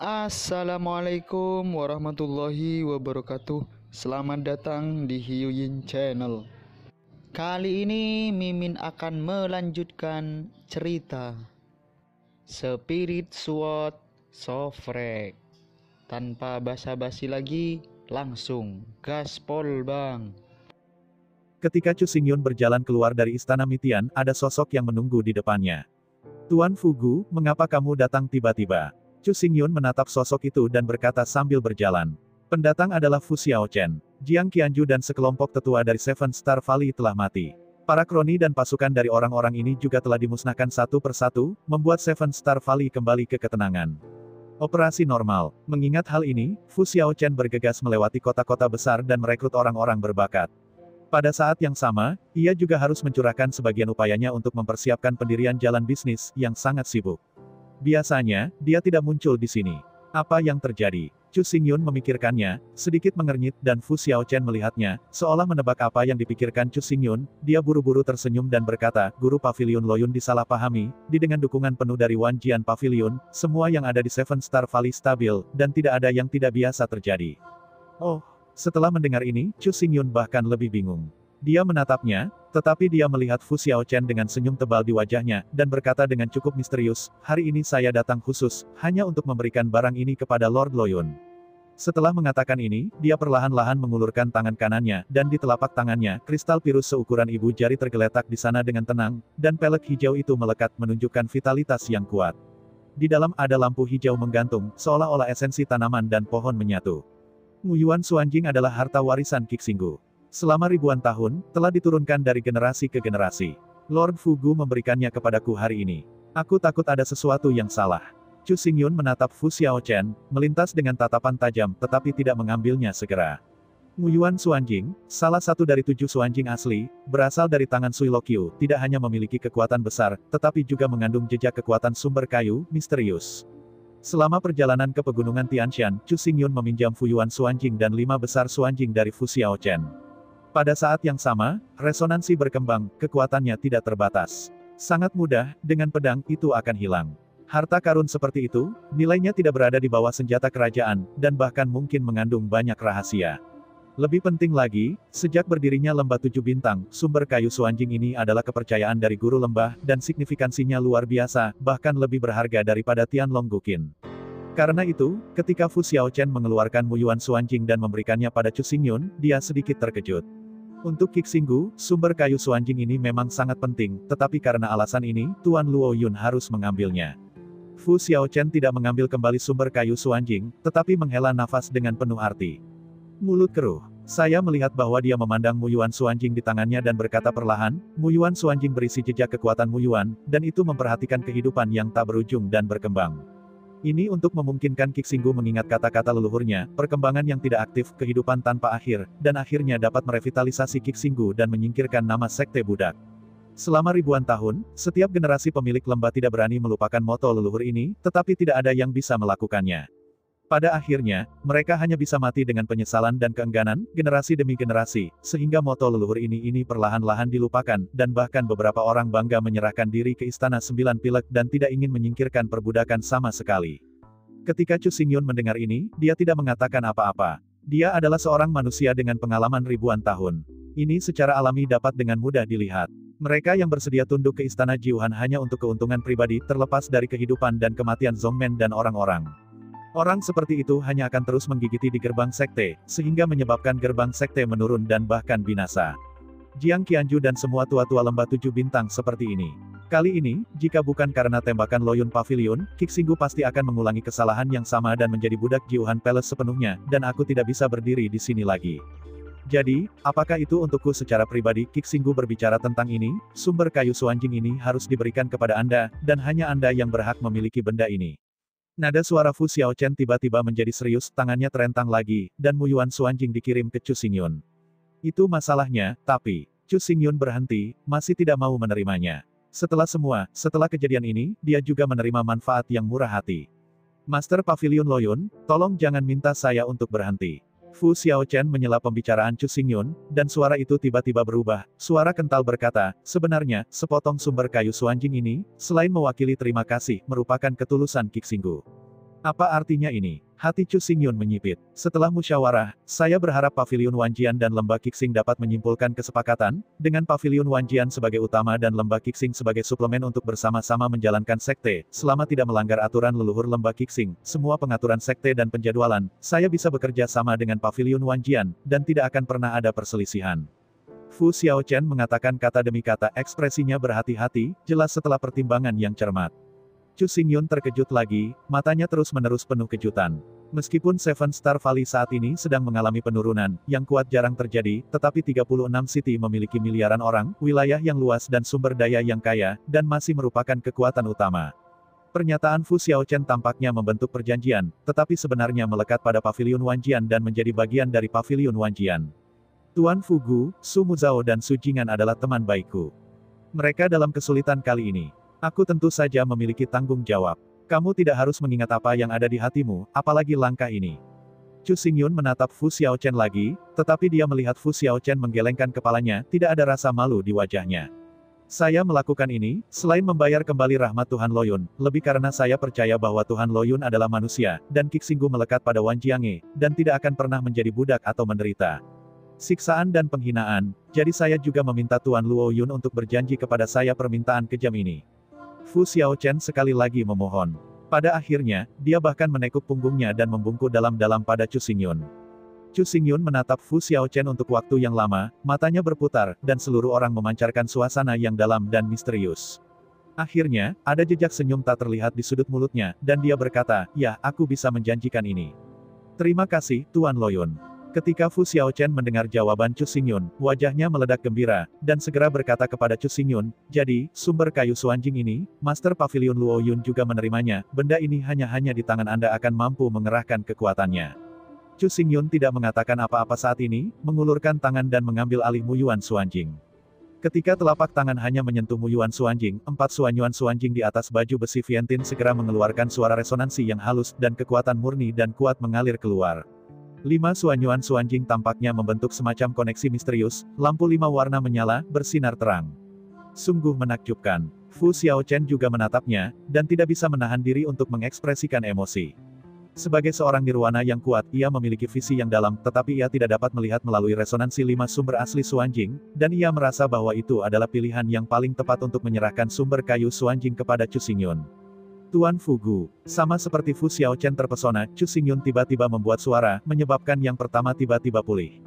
Assalamualaikum warahmatullahi wabarakatuh. Selamat datang di Hiyuyin Channel. Kali ini Mimin akan melanjutkan cerita Spirit Sword Sofrek. Tanpa basa-basi lagi, langsung gaspol bang. Ketika Chu Xingyun berjalan keluar dari istana Mitian, ada sosok yang menunggu di depannya. Tuan Fugu, mengapa kamu datang tiba-tiba? Chu Xingyun menatap sosok itu dan berkata sambil berjalan. Pendatang adalah Fu Xiaochen. Jiang Qianju dan sekelompok tetua dari Seven Star Valley telah mati. Para kroni dan pasukan dari orang-orang ini juga telah dimusnahkan satu persatu, membuat Seven Star Valley kembali ke ketenangan. Operasi normal. Mengingat hal ini, Fu Xiaochen bergegas melewati kota-kota besar dan merekrut orang-orang berbakat. Pada saat yang sama, ia juga harus mencurahkan sebagian upayanya untuk mempersiapkan pendirian jalan bisnis yang sangat sibuk. Biasanya, dia tidak muncul di sini. Apa yang terjadi? Chu Xingyun memikirkannya, sedikit mengernyit dan Fu Xiaochen melihatnya, seolah menebak apa yang dipikirkan Chu Xingyun. Dia buru-buru tersenyum dan berkata, Guru Pavilion Loyun disalahpahami, dengan dukungan penuh dari Wan Jian Pavilion, semua yang ada di Seven Star Valley stabil, dan tidak ada yang tidak biasa terjadi. Oh. Setelah mendengar ini, Chu Xingyun bahkan lebih bingung. Dia menatapnya, tetapi dia melihat Fu Xiaochen dengan senyum tebal di wajahnya, dan berkata dengan cukup misterius, hari ini saya datang khusus, hanya untuk memberikan barang ini kepada Lord Loyun. Setelah mengatakan ini, dia perlahan-lahan mengulurkan tangan kanannya, dan di telapak tangannya, kristal pirus seukuran ibu jari tergeletak di sana dengan tenang, dan pelek hijau itu melekat menunjukkan vitalitas yang kuat. Di dalam ada lampu hijau menggantung, seolah-olah esensi tanaman dan pohon menyatu. Muyuan Xuanjing adalah harta warisan Qixinggu. Selama ribuan tahun, telah diturunkan dari generasi ke generasi. Lord Fugu memberikannya kepadaku hari ini. Aku takut ada sesuatu yang salah. Chu Xingyun menatap Fu Xiaochen, melintas dengan tatapan tajam, tetapi tidak mengambilnya segera. Muyuan Xuanjing, salah satu dari 7 Xuanjing asli, berasal dari tangan Sui Lokyu, tidak hanya memiliki kekuatan besar, tetapi juga mengandung jejak kekuatan sumber kayu, misterius. Selama perjalanan ke pegunungan Tianshan, Chu Xingyun meminjam Fuyuan Xuanjing dan 5 besar Xuanjing dari Fu Xiaochen. Pada saat yang sama, resonansi berkembang, kekuatannya tidak terbatas. Sangat mudah, dengan pedang, itu akan hilang. Harta karun seperti itu, nilainya tidak berada di bawah senjata kerajaan, dan bahkan mungkin mengandung banyak rahasia. Lebih penting lagi, sejak berdirinya Lembah 7 Bintang, sumber kayu Xuanjing ini adalah kepercayaan dari guru lembah, dan signifikansinya luar biasa, bahkan lebih berharga daripada Tianlong Guqin. Karena itu, ketika Fu Xiaochen mengeluarkan Muyuan Xuanjing dan memberikannya pada Chu Xingyun, dia sedikit terkejut. Untuk Qixinggu, sumber kayu Xuanjing ini memang sangat penting, tetapi karena alasan ini, Tuan Luo Yun harus mengambilnya. Fu Xiaochen tidak mengambil kembali sumber kayu Xuanjing, tetapi menghela nafas dengan penuh arti. Mulut keruh. Saya melihat bahwa dia memandang Muyuan Xuanjing di tangannya dan berkata perlahan, Muyuan Xuanjing berisi jejak kekuatan Muyuan, dan itu memperhatikan kehidupan yang tak berujung dan berkembang. Ini untuk memungkinkan Qixinggu mengingat kata-kata leluhurnya, perkembangan yang tidak aktif, kehidupan tanpa akhir, dan akhirnya dapat merevitalisasi Qixinggu dan menyingkirkan nama sekte budak. Selama ribuan tahun, setiap generasi pemilik lembah tidak berani melupakan moto leluhur ini, tetapi tidak ada yang bisa melakukannya. Pada akhirnya, mereka hanya bisa mati dengan penyesalan dan keengganan, generasi demi generasi, sehingga moto leluhur ini perlahan-lahan dilupakan, dan bahkan beberapa orang bangga menyerahkan diri ke Istana Sembilan Pilek dan tidak ingin menyingkirkan perbudakan sama sekali. Ketika Chu Xingyun mendengar ini, dia tidak mengatakan apa-apa. Dia adalah seorang manusia dengan pengalaman ribuan tahun. Ini secara alami dapat dengan mudah dilihat. Mereka yang bersedia tunduk ke Istana Jiuhan hanya untuk keuntungan pribadi, terlepas dari kehidupan dan kematian Zongmen dan orang-orang. Orang seperti itu hanya akan terus menggigiti di gerbang sekte, sehingga menyebabkan gerbang sekte menurun dan bahkan binasa. Jiang Qianju dan semua tua-tua lembah 7 bintang seperti ini. Kali ini, jika bukan karena tembakan Loyun Pavilion, Qixinggu pasti akan mengulangi kesalahan yang sama dan menjadi budak Jiuhan Palace sepenuhnya, dan aku tidak bisa berdiri di sini lagi. Jadi, apakah itu untukku secara pribadi? Qixinggu berbicara tentang ini, sumber kayu Xuanjing ini harus diberikan kepada Anda, dan hanya Anda yang berhak memiliki benda ini. Nada suara Fu Xiaochen tiba-tiba menjadi serius, tangannya terentang lagi, dan Muyuan Xuanjing dikirim ke Chu Xingyun. Itu masalahnya, tapi, Chu Xingyun berhenti, masih tidak mau menerimanya. Setelah kejadian ini, dia juga menerima manfaat yang murah hati. Master Pavilion Loyun, tolong jangan minta saya untuk berhenti. Fu Xiaochen menyela pembicaraan Chu Xingyun, dan suara itu tiba-tiba berubah. Suara kental berkata, sebenarnya, sepotong sumber kayu Xuanjing ini, selain mewakili terima kasih, merupakan ketulusan Qixinggu. Apa artinya ini? Hati Chu Xingyun menyipit. Setelah musyawarah, saya berharap Paviliun Wanjian dan Lembah Qixing dapat menyimpulkan kesepakatan, dengan Paviliun Wanjian sebagai utama dan Lembah Qixing sebagai suplemen untuk bersama-sama menjalankan sekte, selama tidak melanggar aturan leluhur Lembah Qixing, semua pengaturan sekte dan penjadwalan, saya bisa bekerja sama dengan Paviliun Wanjian, dan tidak akan pernah ada perselisihan. Fu Xiaochen mengatakan kata demi kata, ekspresinya berhati-hati, jelas setelah pertimbangan yang cermat. Chu Xingyun terkejut lagi, matanya terus-menerus penuh kejutan. Meskipun Seven Star Valley saat ini sedang mengalami penurunan, yang kuat jarang terjadi, tetapi 36 city memiliki miliaran orang, wilayah yang luas dan sumber daya yang kaya, dan masih merupakan kekuatan utama. Pernyataan Fu Xiaochen tampaknya membentuk perjanjian, tetapi sebenarnya melekat pada Paviliun Wanjian dan menjadi bagian dari Paviliun Wanjian. Tuan Fugu, Su Muzhao dan Su Jingan adalah teman baikku. Mereka dalam kesulitan kali ini. Aku tentu saja memiliki tanggung jawab. Kamu tidak harus mengingat apa yang ada di hatimu, apalagi langkah ini. Chu Xingyun menatap Fu Xiaochen lagi, tetapi dia melihat Fu Xiaochen menggelengkan kepalanya, tidak ada rasa malu di wajahnya. Saya melakukan ini, selain membayar kembali rahmat Tuhan Loyun, lebih karena saya percaya bahwa Tuhan Loyun adalah manusia, dan Qixinggu melekat pada Wan Jiange, dan tidak akan pernah menjadi budak atau menderita siksaan dan penghinaan, jadi saya juga meminta Tuan Luo Yun untuk berjanji kepada saya permintaan kejam ini. Fu Xiaochen sekali lagi memohon. Pada akhirnya, dia bahkan menekuk punggungnya dan membungkuk dalam-dalam pada Chu Xingyun. Chu Xingyun menatap Fu Xiaochen untuk waktu yang lama, matanya berputar, dan seluruh orang memancarkan suasana yang dalam dan misterius. Akhirnya, ada jejak senyum tak terlihat di sudut mulutnya, dan dia berkata, "Ya, aku bisa menjanjikan ini." "Terima kasih, Tuan Loyun." Ketika Fu Xiaochen mendengar jawaban Chu Xingyun, wajahnya meledak gembira, dan segera berkata kepada Chu Xingyun, "Jadi, sumber kayu Suanjing ini, Master Pavilion Luo Yun juga menerimanya, benda ini hanya di tangan Anda akan mampu mengerahkan kekuatannya." Chu Xingyun tidak mengatakan apa-apa saat ini, mengulurkan tangan dan mengambil alih Muyuan Suanjing. Ketika telapak tangan hanya menyentuh Muyuan Suanjing, 4 Suanyuan Suanjing di atas baju besi Vientin segera mengeluarkan suara resonansi yang halus, dan kekuatan murni dan kuat mengalir keluar. 5 Suanyuan Suanjing tampaknya membentuk semacam koneksi misterius, lampu 5 warna menyala, bersinar terang. Sungguh menakjubkan. Fu Xiaochen juga menatapnya, dan tidak bisa menahan diri untuk mengekspresikan emosi. Sebagai seorang nirwana yang kuat, ia memiliki visi yang dalam, tetapi ia tidak dapat melihat melalui resonansi 5 sumber asli Suanjing, dan ia merasa bahwa itu adalah pilihan yang paling tepat untuk menyerahkan sumber kayu Suanjing kepada Chu Xingyun. Tuan Fugu, sama seperti Fu Xiaochen terpesona, Chu Xingyun tiba-tiba membuat suara, menyebabkan yang pertama tiba-tiba pulih.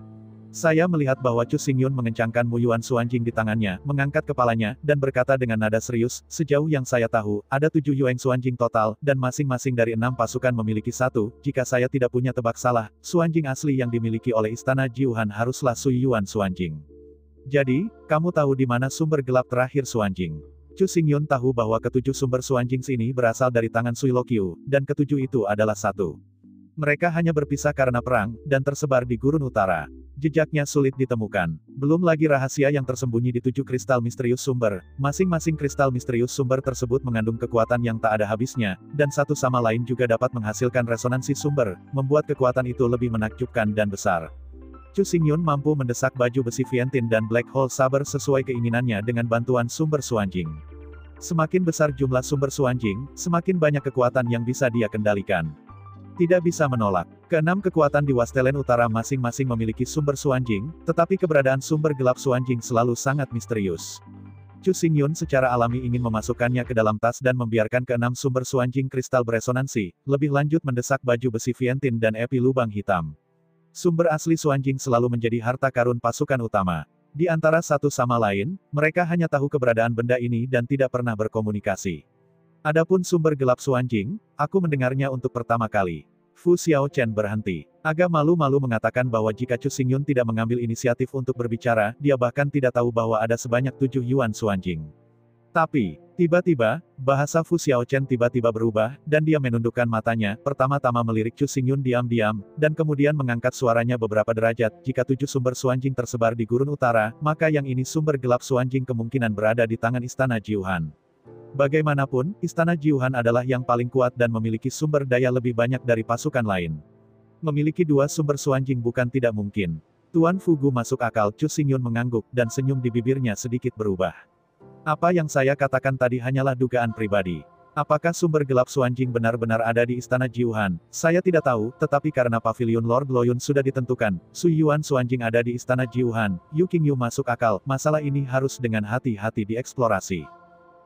Saya melihat bahwa Chu Xingyun mengencangkan Muyuan Suanjing di tangannya, mengangkat kepalanya, dan berkata dengan nada serius, "Sejauh yang saya tahu, ada 7 Yuan Suanjing total, dan masing-masing dari 6 pasukan memiliki 1, jika saya tidak punya tebak salah, Suanjing asli yang dimiliki oleh Istana Jiuhan haruslah Su Yuan Suanjing. Jadi, kamu tahu di mana sumber gelap terakhir Suanjing?" Chu Xingyun tahu bahwa ketujuh sumber Suanjing ini berasal dari tangan Sui Lokyu, dan ketujuh itu adalah satu. Mereka hanya berpisah karena perang, dan tersebar di gurun utara. Jejaknya sulit ditemukan. Belum lagi rahasia yang tersembunyi di 7 kristal misterius sumber. Masing-masing kristal misterius sumber tersebut mengandung kekuatan yang tak ada habisnya, dan satu sama lain juga dapat menghasilkan resonansi sumber, membuat kekuatan itu lebih menakjubkan dan besar. Chu Xingyun mampu mendesak baju besi Vientin dan Black Hole Saber sesuai keinginannya dengan bantuan sumber Suanjing. Semakin besar jumlah sumber Suanjing, semakin banyak kekuatan yang bisa dia kendalikan. Tidak bisa menolak. Keenam kekuatan di Wastelen Utara masing-masing memiliki sumber Suanjing, tetapi keberadaan sumber gelap Suanjing selalu sangat misterius. Chu Xingyun secara alami ingin memasukkannya ke dalam tas dan membiarkan keenam sumber Suanjing kristal beresonansi, lebih lanjut mendesak baju besi Vientin dan epi lubang hitam. Sumber asli Suanjing selalu menjadi harta karun pasukan utama. Di antara satu sama lain, mereka hanya tahu keberadaan benda ini dan tidak pernah berkomunikasi. Adapun sumber gelap Suanjing, aku mendengarnya untuk pertama kali. Fu Xiaochen berhenti. Agak malu-malu mengatakan bahwa jika Chu Xingyun tidak mengambil inisiatif untuk berbicara, dia bahkan tidak tahu bahwa ada sebanyak 7 Yuan Suanjing. Tapi, tiba-tiba, bahasa Fu Xiaochen tiba-tiba berubah, dan dia menundukkan matanya, pertama-tama melirik Chu Xingyun diam-diam, dan kemudian mengangkat suaranya beberapa derajat. Jika 7 sumber Suanjing tersebar di gurun utara, maka yang ini sumber gelap Suanjing kemungkinan berada di tangan Istana Jiuhan. Bagaimanapun, Istana Jiuhan adalah yang paling kuat dan memiliki sumber daya lebih banyak dari pasukan lain. Memiliki 2 sumber Suanjing bukan tidak mungkin. Tuan Fugu masuk akal. Chu Xingyun mengangguk, dan senyum di bibirnya sedikit berubah. Apa yang saya katakan tadi hanyalah dugaan pribadi. Apakah sumber gelap Suanjing benar-benar ada di istana Jiuhan? Saya tidak tahu, tetapi karena pavilion Lord Loyun sudah ditentukan, Su Yuan Suanjing ada di istana Jiuhan, Yu Qingyu masuk akal, masalah ini harus dengan hati-hati dieksplorasi.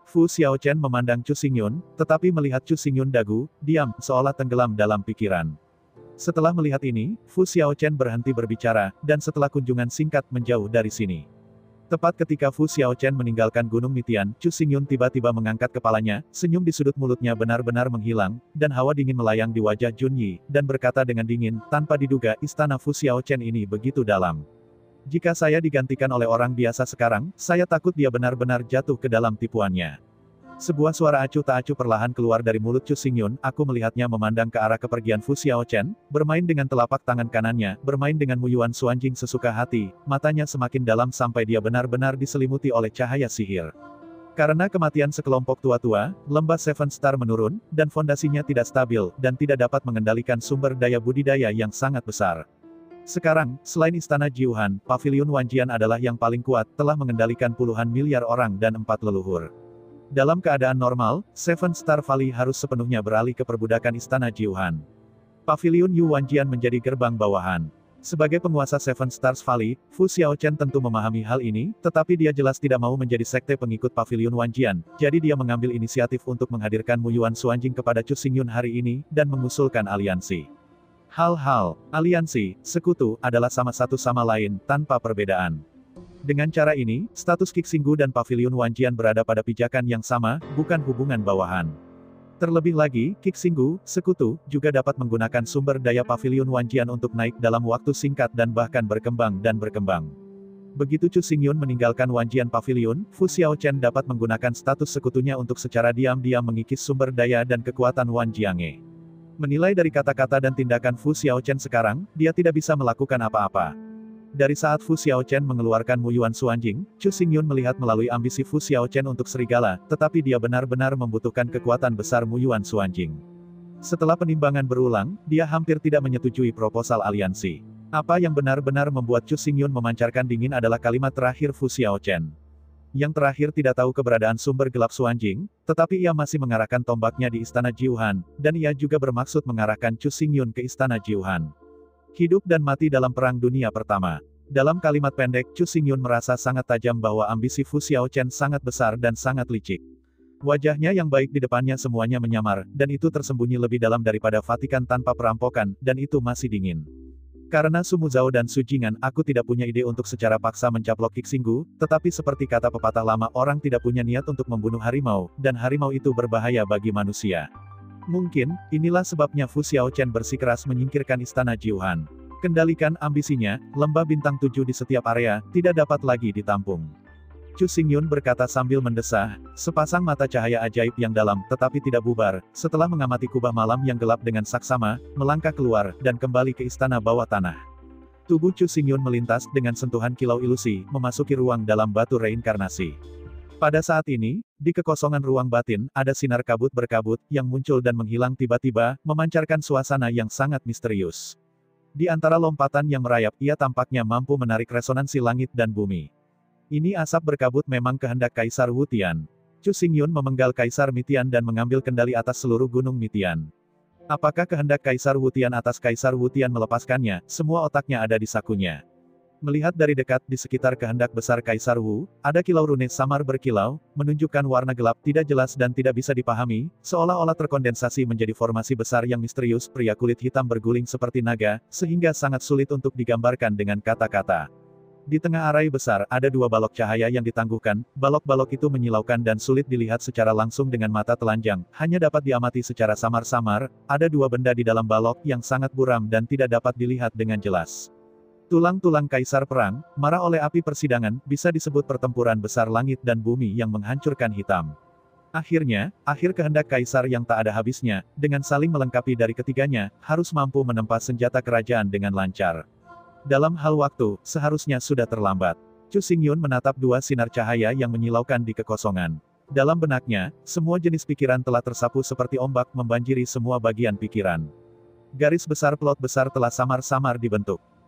Fu Xiaochen memandang Chu Xingyun, tetapi melihat Chu Xingyun dagu, diam, seolah tenggelam dalam pikiran. Setelah melihat ini, Fu Xiaochen berhenti berbicara, dan setelah kunjungan singkat menjauh dari sini. Tepat ketika Fu Xiaochen meninggalkan Gunung Mitian, Chu Xingyun tiba-tiba mengangkat kepalanya, senyum di sudut mulutnya benar-benar menghilang, dan hawa dingin melayang di wajah Jun Yi, dan berkata dengan dingin, tanpa diduga, istana Fu Xiaochen ini begitu dalam. Jika saya digantikan oleh orang biasa sekarang, saya takut dia benar-benar jatuh ke dalam tipuannya. Sebuah suara acuh tak acuh perlahan keluar dari mulut Chu Xingyun, aku melihatnya memandang ke arah kepergian Fu Xiaochen, bermain dengan telapak tangan kanannya, bermain dengan Muyuan Suanjing sesuka hati, matanya semakin dalam sampai dia benar-benar diselimuti oleh cahaya sihir. Karena kematian sekelompok tua-tua, lembah Seven Star menurun, dan fondasinya tidak stabil, dan tidak dapat mengendalikan sumber daya budidaya yang sangat besar. Sekarang, selain istana Jiuhan, pavilion Wanjian adalah yang paling kuat, telah mengendalikan puluhan miliar orang dan 4 leluhur. Dalam keadaan normal, Seven Star Valley harus sepenuhnya beralih ke perbudakan istana Jiuhan. Pavilion Yu Wanjian menjadi gerbang bawahan. Sebagai penguasa Seven Stars Valley, Fu Xiaochen tentu memahami hal ini, tetapi dia jelas tidak mau menjadi sekte pengikut Pavilion Wanjian, jadi dia mengambil inisiatif untuk menghadirkan Muyuan Suanjing kepada Chu Xingyun hari ini, dan mengusulkan aliansi. Hal-hal, aliansi, sekutu, adalah sama satu sama lain, tanpa perbedaan. Dengan cara ini, status Qixinggu dan Pavilion Wanjian berada pada pijakan yang sama, bukan hubungan bawahan. Terlebih lagi, Qixinggu, sekutu, juga dapat menggunakan sumber daya Pavilion Wanjian untuk naik dalam waktu singkat dan bahkan berkembang dan berkembang. Begitu Chu Xingyun meninggalkan Wanjian Pavilion, Fu Xiaochen dapat menggunakan status sekutunya untuk secara diam-diam mengikis sumber daya dan kekuatan Wanjiange. Menilai dari kata-kata dan tindakan Fu Xiaochen sekarang, dia tidak bisa melakukan apa-apa. Dari saat Fu Xiaochen mengeluarkan Muyuan Suanjing, Chu Xingyun melihat melalui ambisi Fu Xiaochen untuk serigala, tetapi dia benar-benar membutuhkan kekuatan besar Muyuan Suanjing. Setelah penimbangan berulang, dia hampir tidak menyetujui proposal aliansi. Apa yang benar-benar membuat Chu Xingyun memancarkan dingin adalah kalimat terakhir Fu Xiaochen. Yang terakhir tidak tahu keberadaan sumber gelap Suanjing, tetapi ia masih mengarahkan tombaknya di istana Jiuhan, dan ia juga bermaksud mengarahkan Chu Xingyun ke istana Jiuhan. Hidup dan mati dalam Perang Dunia Pertama. Dalam kalimat pendek, Chu Xingyun merasa sangat tajam bahwa ambisi Fu Xiaochen sangat besar dan sangat licik. Wajahnya yang baik di depannya semuanya menyamar, dan itu tersembunyi lebih dalam daripada Vatikan tanpa perampokan, dan itu masih dingin. Karena Su Muzhao dan Su Jingan, aku tidak punya ide untuk secara paksa mencaplok Qixinggu, tetapi seperti kata pepatah lama, orang tidak punya niat untuk membunuh harimau, dan harimau itu berbahaya bagi manusia. Mungkin, inilah sebabnya Fu Xiaochen bersikeras menyingkirkan istana Jiuhan. Kendalikan ambisinya, lembah bintang 7 di setiap area, tidak dapat lagi ditampung. Chu Xingyun berkata sambil mendesah, sepasang mata cahaya ajaib yang dalam, tetapi tidak bubar, setelah mengamati kubah malam yang gelap dengan saksama, melangkah keluar, dan kembali ke istana bawah tanah. Tubuh Chu Xingyun melintas dengan sentuhan kilau ilusi, memasuki ruang dalam batu reinkarnasi. Pada saat ini, di kekosongan ruang batin, ada sinar kabut berkabut, yang muncul dan menghilang tiba-tiba, memancarkan suasana yang sangat misterius. Di antara lompatan yang merayap, ia tampaknya mampu menarik resonansi langit dan bumi. Ini asap berkabut memang kehendak Kaisar Wu Tian. Chu Xingyun memenggal Kaisar Mitian dan mengambil kendali atas seluruh gunung Mitian. Apakah kehendak Kaisar Wu Tian atas Kaisar Wu Tian melepaskannya? Semua otaknya ada di sakunya. Melihat dari dekat di sekitar kehendak besar Kaisar Wu, ada kilau rune samar berkilau, menunjukkan warna gelap tidak jelas dan tidak bisa dipahami, seolah-olah terkondensasi menjadi formasi besar yang misterius. Pria kulit hitam berguling seperti naga, sehingga sangat sulit untuk digambarkan dengan kata-kata. Di tengah arai besar, ada 2 balok cahaya yang ditangguhkan, balok-balok itu menyilaukan dan sulit dilihat secara langsung dengan mata telanjang, hanya dapat diamati secara samar-samar. Ada 2 benda di dalam balok yang sangat buram dan tidak dapat dilihat dengan jelas. Tulang-tulang Kaisar Perang, marah oleh api persidangan, bisa disebut pertempuran besar langit dan bumi yang menghancurkan hitam. Akhirnya, akhir kehendak Kaisar yang tak ada habisnya, dengan saling melengkapi dari ketiganya, harus mampu menempa senjata kerajaan dengan lancar. Dalam hal waktu, seharusnya sudah terlambat. Chu Xingyun menatap 2 sinar cahaya yang menyilaukan di kekosongan. Dalam benaknya, semua jenis pikiran telah tersapu seperti ombak membanjiri semua bagian pikiran. Garis besar plot besar telah samar-samar dibentuk.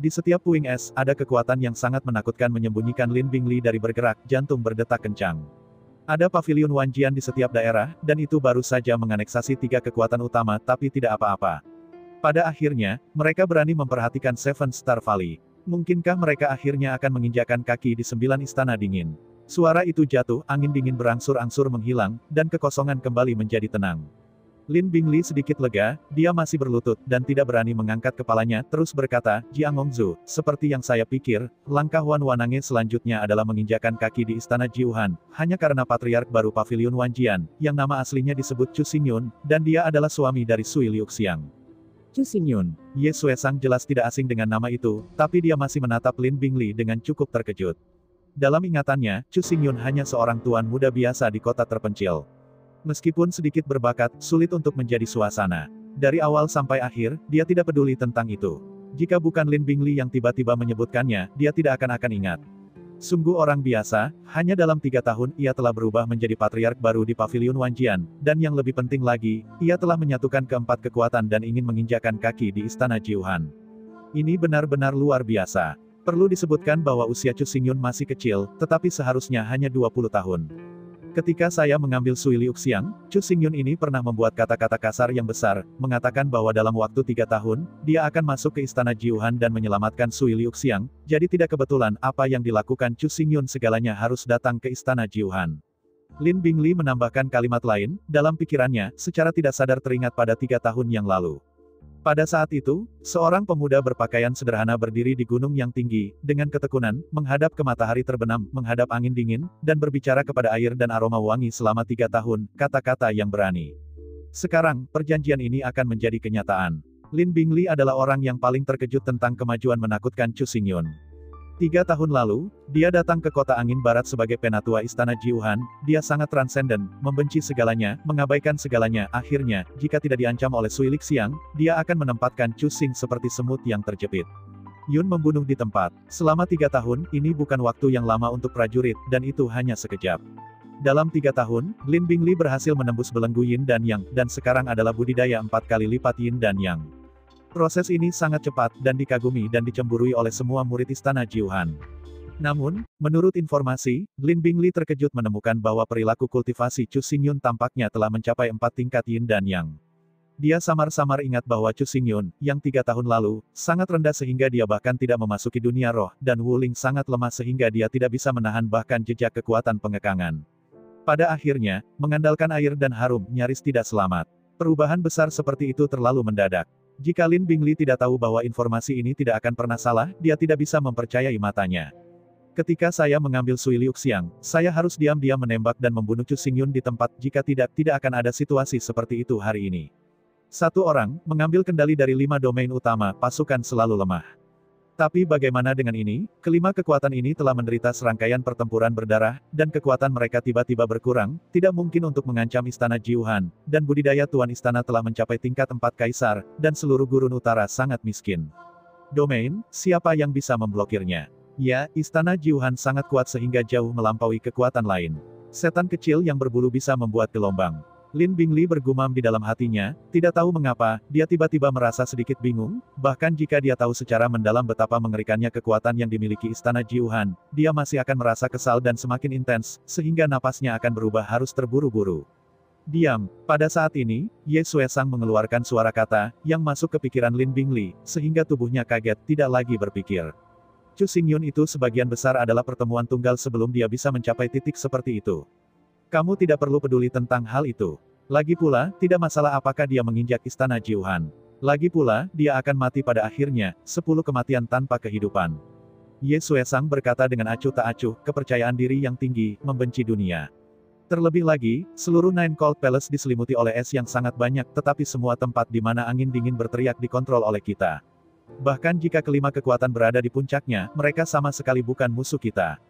Di setiap puing es, ada kekuatan yang sangat menakutkan menyembunyikan Lin Bingli dari bergerak, jantung berdetak kencang. Ada pavilion Wanjian di setiap daerah, dan itu baru saja menganeksasi 3 kekuatan utama tapi tidak apa-apa. Pada akhirnya, mereka berani memperhatikan Seven Star Valley. Mungkinkah mereka akhirnya akan menginjakan kaki di 9 istana dingin? Suara itu jatuh, angin dingin berangsur-angsur menghilang, dan kekosongan kembali menjadi tenang. Lin Bingli sedikit lega, dia masih berlutut, dan tidak berani mengangkat kepalanya, terus berkata, Jiangongzu, seperti yang saya pikir, langkah Wan Wanange selanjutnya adalah menginjakan kaki di istana Jiuhan, hanya karena patriark baru pavilion Wanjian, yang nama aslinya disebut Chu Xingyun, dan dia adalah suami dari Sui Liuxiang. Chu Xingyun, Ye Suesang jelas tidak asing dengan nama itu, tapi dia masih menatap Lin Bingli dengan cukup terkejut. Dalam ingatannya, Chu Xingyun hanya seorang tuan muda biasa di kota terpencil. Meskipun sedikit berbakat, sulit untuk menjadi suasana. Dari awal sampai akhir, dia tidak peduli tentang itu. Jika bukan Lin Bingli yang tiba-tiba menyebutkannya, dia tidak akan ingat. Sungguh orang biasa, hanya dalam 3 tahun ia telah berubah menjadi patriark baru di pavilion Wanjian, dan yang lebih penting lagi, ia telah menyatukan keempat kekuatan dan ingin menginjakan kaki di istana Jiuhan. Ini benar-benar luar biasa. Perlu disebutkan bahwa usia Chu Xingyun masih kecil, tetapi seharusnya hanya 20 tahun. Ketika saya mengambil Sui Liuxiang, Chu Xingyun ini pernah membuat kata-kata kasar yang besar, mengatakan bahwa dalam waktu 3 tahun, dia akan masuk ke istana Jiuhan dan menyelamatkan Sui Liuxiang, jadi tidak kebetulan apa yang dilakukan Chu Xingyun segalanya harus datang ke istana Jiuhan. Lin Bingli menambahkan kalimat lain, dalam pikirannya, secara tidak sadar teringat pada 3 tahun yang lalu. Pada saat itu, seorang pemuda berpakaian sederhana berdiri di gunung yang tinggi, dengan ketekunan, menghadap ke matahari terbenam, menghadap angin dingin, dan berbicara kepada air dan aroma wangi selama 3 tahun, kata-kata yang berani. Sekarang, perjanjian ini akan menjadi kenyataan. Lin Bingli adalah orang yang paling terkejut tentang kemajuan menakutkan Chu Xingyun. 3 tahun lalu, dia datang ke kota angin barat sebagai penatua istana Jiuhan, dia sangat transenden, membenci segalanya, mengabaikan segalanya, akhirnya, jika tidak diancam oleh Sui Liuxiang, dia akan menempatkan Chu Xing seperti semut yang terjepit. Yun membunuh di tempat. Selama 3 tahun, ini bukan waktu yang lama untuk prajurit, dan itu hanya sekejap. Dalam 3 tahun, Lin Bingli berhasil menembus belenggu Yin dan Yang, dan sekarang adalah budidaya 4 kali lipat Yin dan Yang. Proses ini sangat cepat, dan dikagumi dan dicemburui oleh semua murid istana Jiuhan. Namun, menurut informasi, Lin Bingli terkejut menemukan bahwa perilaku kultivasi Chu Xingyun tampaknya telah mencapai 4 tingkat Yin dan Yang. Dia samar-samar ingat bahwa Chu Xingyun, yang 3 tahun lalu, sangat rendah sehingga dia bahkan tidak memasuki dunia roh, dan Wu Ling sangat lemah sehingga dia tidak bisa menahan bahkan jejak kekuatan pengekangan. Pada akhirnya, mengandalkan air dan harum, nyaris tidak selamat. Perubahan besar seperti itu terlalu mendadak. Jika Lin Bingli tidak tahu bahwa informasi ini tidak akan pernah salah, dia tidak bisa mempercayai matanya. Ketika saya mengambil Sui Liuxiang, saya harus diam-diam menembak dan membunuh Chu Xingyun di tempat, jika tidak akan ada situasi seperti itu hari ini. Satu orang, mengambil kendali dari 5 domain utama, pasukan selalu lemah. Tapi bagaimana dengan ini? Kelima kekuatan ini telah menderita serangkaian pertempuran berdarah, dan kekuatan mereka tiba-tiba berkurang, tidak mungkin untuk mengancam istana Jiuhan, dan budidaya tuan istana telah mencapai tingkat 4 kaisar, dan seluruh gurun utara sangat miskin. Domain, siapa yang bisa memblokirnya? Ya, istana Jiuhan sangat kuat sehingga jauh melampaui kekuatan lain. Setan kecil yang berbulu bisa membuat gelombang. Lin Bingli bergumam di dalam hatinya, tidak tahu mengapa, dia tiba-tiba merasa sedikit bingung, bahkan jika dia tahu secara mendalam betapa mengerikannya kekuatan yang dimiliki istana Jiuhan, dia masih akan merasa kesal dan semakin intens, sehingga napasnya akan berubah harus terburu-buru. Diam. Pada saat ini, Ye Suesang mengeluarkan suara kata, yang masuk ke pikiran Lin Bingli, sehingga tubuhnya kaget, tidak lagi berpikir. Chu Xingyun itu sebagian besar adalah pertemuan tunggal sebelum dia bisa mencapai titik seperti itu. Kamu tidak perlu peduli tentang hal itu. Lagi pula, tidak masalah apakah dia menginjak istana Jiuhan. Lagi pula, dia akan mati pada akhirnya, 10 kematian tanpa kehidupan. Ye Suesang berkata dengan acuh tak acuh, kepercayaan diri yang tinggi, membenci dunia. Terlebih lagi, seluruh Nine Cold Palace diselimuti oleh es yang sangat banyak, tetapi semua tempat di mana angin dingin berteriak dikontrol oleh kita. Bahkan jika kelima kekuatan berada di puncaknya, mereka sama sekali bukan musuh kita.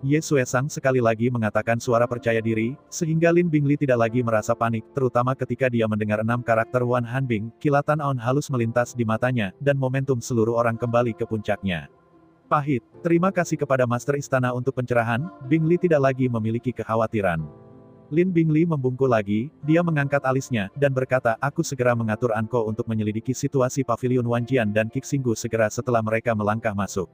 Ye Suesang sekali lagi mengatakan suara percaya diri, sehingga Lin Bingli tidak lagi merasa panik, terutama ketika dia mendengar 6 karakter Wan Hanbing, kilatan aun halus melintas di matanya, dan momentum seluruh orang kembali ke puncaknya. Pahit, terima kasih kepada Master Istana untuk pencerahan, Bingli tidak lagi memiliki kekhawatiran. Lin Bingli membungkuk lagi, dia mengangkat alisnya, dan berkata, aku segera mengatur Anko untuk menyelidiki situasi Pavilion Wanjian dan Kixinggu segera setelah mereka melangkah masuk.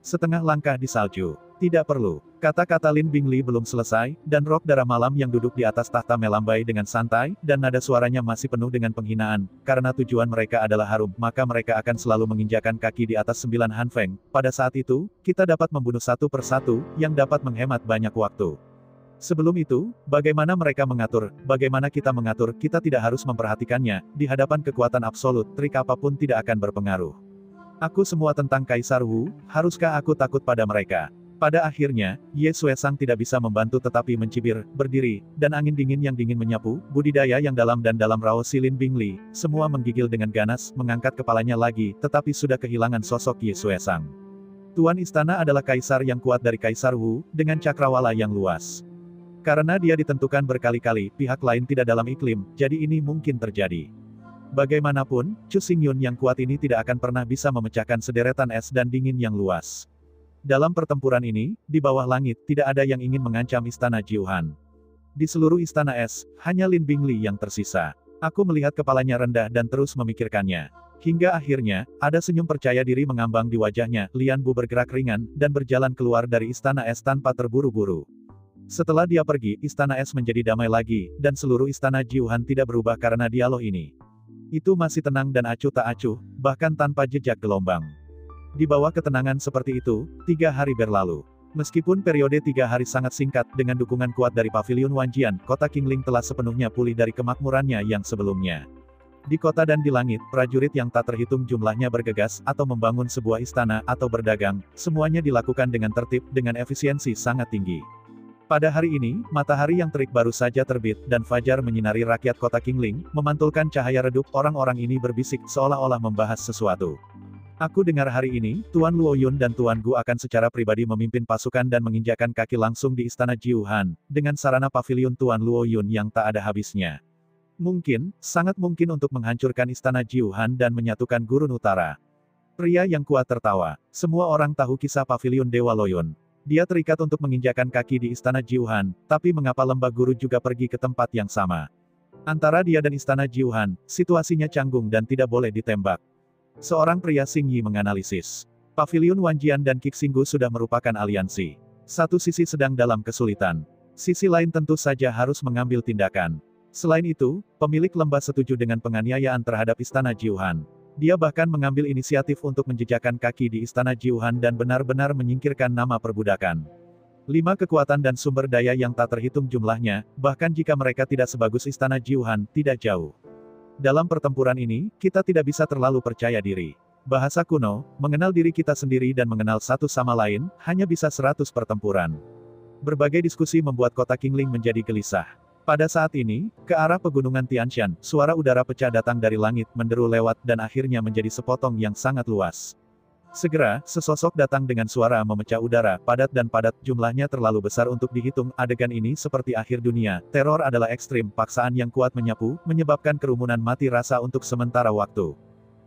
Setengah langkah di salju. Tidak perlu. Kata-kata Lin Bingli belum selesai, dan roh darah malam yang duduk di atas tahta melambai dengan santai, dan nada suaranya masih penuh dengan penghinaan. Karena tujuan mereka adalah harum, maka mereka akan selalu menginjakan kaki di atas 9 hanfeng. Pada saat itu, kita dapat membunuh satu persatu, yang dapat menghemat banyak waktu. Sebelum itu, bagaimana mereka mengatur, bagaimana kita mengatur, kita tidak harus memperhatikannya. Di hadapan kekuatan absolut, trik apapun tidak akan berpengaruh. Aku semua tentang Kaisar Wu, haruskah aku takut pada mereka? Pada akhirnya, Ye Xuesang tidak bisa membantu tetapi mencibir, berdiri, dan angin dingin yang dingin menyapu, budidaya yang dalam dan dalam raut si Lin Bingli, semua menggigil dengan ganas, mengangkat kepalanya lagi, tetapi sudah kehilangan sosok Ye Xuesang. Tuan istana adalah kaisar yang kuat dari Kaisar Wu, dengan cakrawala yang luas. Karena dia ditentukan berkali-kali, pihak lain tidak dalam iklim, jadi ini mungkin terjadi. Bagaimanapun, Chu Xingyun yang kuat ini tidak akan pernah bisa memecahkan sederetan es dan dingin yang luas. Dalam pertempuran ini, di bawah langit, tidak ada yang ingin mengancam istana Jiuhan. Di seluruh istana es, hanya Lin Bingli yang tersisa. Aku melihat kepalanya rendah dan terus memikirkannya. Hingga akhirnya, ada senyum percaya diri mengambang di wajahnya, Lian Bu bergerak ringan, dan berjalan keluar dari istana es tanpa terburu-buru. Setelah dia pergi, istana es menjadi damai lagi, dan seluruh istana Jiuhan tidak berubah karena dialog ini. Itu masih tenang dan acuh tak acuh, bahkan tanpa jejak gelombang. Di bawah ketenangan seperti itu, 3 hari berlalu. Meskipun periode 3 hari sangat singkat, dengan dukungan kuat dari Pavilion Wanjian, kota Qingling telah sepenuhnya pulih dari kemakmurannya yang sebelumnya. Di kota dan di langit, prajurit yang tak terhitung jumlahnya bergegas, atau membangun sebuah istana, atau berdagang, semuanya dilakukan dengan tertib, dengan efisiensi sangat tinggi. Pada hari ini, matahari yang terik baru saja terbit, dan fajar menyinari rakyat kota Qingling, memantulkan cahaya redup, orang-orang ini berbisik, seolah-olah membahas sesuatu. Aku dengar hari ini, Tuan Luoyun dan Tuan Gu akan secara pribadi memimpin pasukan dan menginjakan kaki langsung di istana Jiuhan, dengan sarana pavilion Tuan Luoyun yang tak ada habisnya. Mungkin, sangat mungkin untuk menghancurkan istana Jiuhan dan menyatukan Gurun Utara. Pria yang kuat tertawa. Semua orang tahu kisah pavilion Dewa Loyun. Dia terikat untuk menginjakan kaki di istana Jiuhan, tapi mengapa lembah guru juga pergi ke tempat yang sama? Antara dia dan istana Jiuhan, situasinya canggung dan tidak boleh ditembak. Seorang pria Xingyi menganalisis. Pavilion Wanjian dan Kixinggu sudah merupakan aliansi. Satu sisi sedang dalam kesulitan. Sisi lain tentu saja harus mengambil tindakan. Selain itu, pemilik lembah setuju dengan penganiayaan terhadap istana Jiuhan. Dia bahkan mengambil inisiatif untuk menjejakkan kaki di istana Jiuhan dan benar-benar menyingkirkan nama perbudakan. 5 kekuatan dan sumber daya yang tak terhitung jumlahnya, bahkan jika mereka tidak sebagus istana Jiuhan, tidak jauh. Dalam pertempuran ini, kita tidak bisa terlalu percaya diri. Bahasa kuno, mengenal diri kita sendiri dan mengenal satu sama lain, hanya bisa 100 pertempuran. Berbagai diskusi membuat kota Qingling menjadi gelisah. Pada saat ini, ke arah pegunungan Tianshan, suara udara pecah datang dari langit, menderu lewat, dan akhirnya menjadi sepotong yang sangat luas. Segera, sesosok datang dengan suara memecah udara, padat dan padat, jumlahnya terlalu besar untuk dihitung, adegan ini seperti akhir dunia, teror adalah ekstrim, paksaan yang kuat menyapu, menyebabkan kerumunan mati rasa untuk sementara waktu.